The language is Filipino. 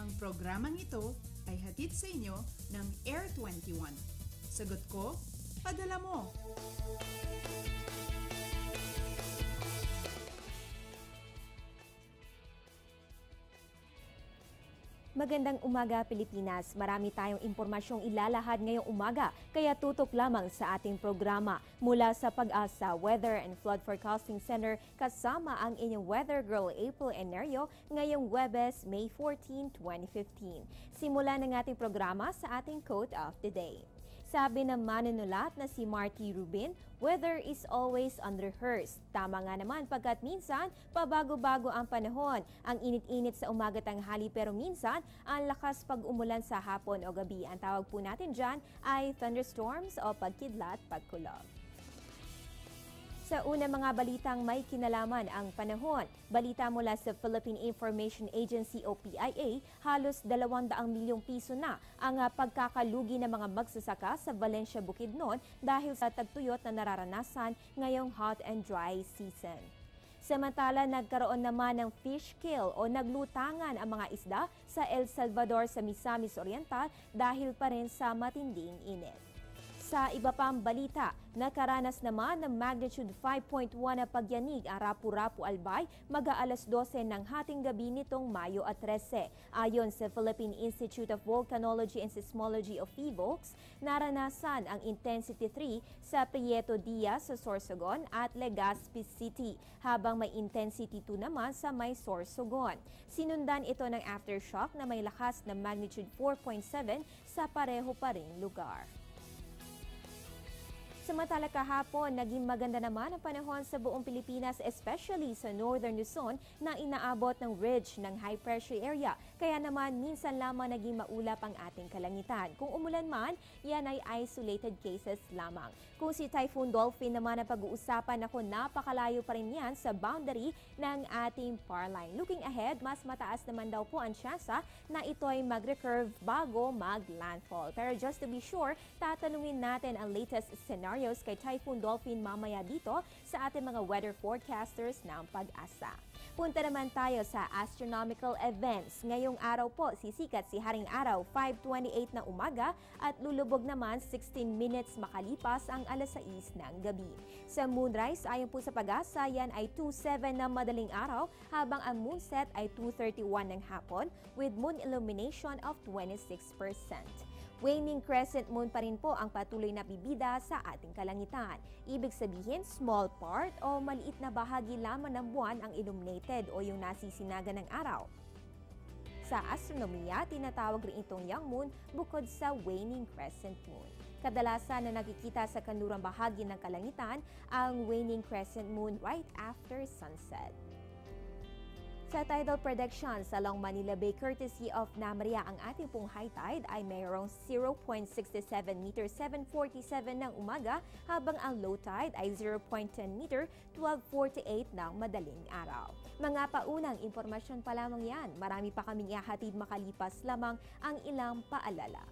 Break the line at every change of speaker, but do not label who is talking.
Ang programang ito ay hatid sa inyo ng Air 21. Sagot ko, padala mo!
Magandang umaga, Pilipinas. Marami tayong impormasyong ilalahad ngayong umaga, kaya tutok lamang sa ating programa. Mula sa Pag-asa Weather and Flood Forecasting Center, kasama ang inyong weather girl April Enerio ngayong Huwebes, May 14, 2015. Simula ng ating programa sa ating quote of the day. Sabi ng manunulat na si Marty Rubin, weather is always unrehearsed. Tama nga naman pagkat minsan, pabago-bago ang panahon. Ang init-init sa umaga tanghali pero minsan, ang lakas pag umulan sa hapon o gabi. Ang tawag po natin dyan ay thunderstorms o pagkidlat, pagkulog. Sa una mga balitang may kinalaman ang panahon, balita mula sa Philippine Information Agency o PIA, halos 200 milyong piso na ang pagkakalugi ng mga magsasaka sa Valencia, Bukidnon dahil sa tagtuyot na nararanasan ngayong hot and dry season. Samantala, nagkaroon naman ng fish kill o naglutangan ang mga isda sa El Salvador sa Misamis Oriental dahil pa rin sa matinding init. Sa iba pang balita, nakaranas naman ng magnitude 5.1 na pagyanig ang Rapu-Rapu Albay mag-aalas 12 ng hating gabi nitong Mayo at 13. Ayon sa Philippine Institute of Volcanology and Seismology of PHIVOLCS, naranasan ang intensity 3 sa Prieto Diaz sa Sorsogon at Legazpi City, habang may intensity 2 naman sa may Sorsogon. Sinundan ito ng aftershock na may lakas na magnitude 4.7 sa pareho pa ring lugar. Samantala kahapon, naging maganda naman ang panahon sa buong Pilipinas, especially sa Northern Luzon na inaabot ng ridge ng high pressure area. Kaya naman minsan lamang naging maulap ang ating kalangitan. Kung umulan man, yan ay isolated cases lamang. Kung si Typhoon Dolphin naman ang pag-uusapan, ako napakalayo pa rin yan sa boundary ng ating power line. Looking ahead, mas mataas naman daw po ang tsansa na ito ay mag-recurve bago mag-landfall. Pero just to be sure, tatanungin natin ang latest scenario kay Typhoon Dolphin mamaya dito sa ating mga weather forecasters ng Pag-asa. Punta naman tayo sa astronomical events. Ngayong araw po, sisikat si Haring Araw 5:28 ng umaga at lulubog naman 16 minutes makalipas ang alas 6 ng gabi. Sa moonrise, ayon po sa Pag-asa, yan ay 2:07 ng madaling araw, habang ang moonset ay 2:31 ng hapon with moon illumination of 26%. Waning crescent moon pa rin po ang patuloy na bibida sa ating kalangitan. Ibig sabihin, small part o maliit na bahagi lamang ng buwan ang illuminated o yung nasisinaga ng araw. Sa astronomiya, tinatawag rin itong young moon bukod sa waning crescent moon. Kadalasan na nakikita sa kanlurang bahagi ng kalangitan ang waning crescent moon right after sunset. Sa tidal predictions along Manila Bay courtesy of NAMRIA, ang ating pong high tide ay mayroong 0.67 meter 7:47 ng umaga, habang ang low tide ay 0.10 meter 12:48 ng madaling araw. Mga paunang impormasyon pa lamang yan. Marami pa kaming ihahatid makalipas lamang ang ilang paalala.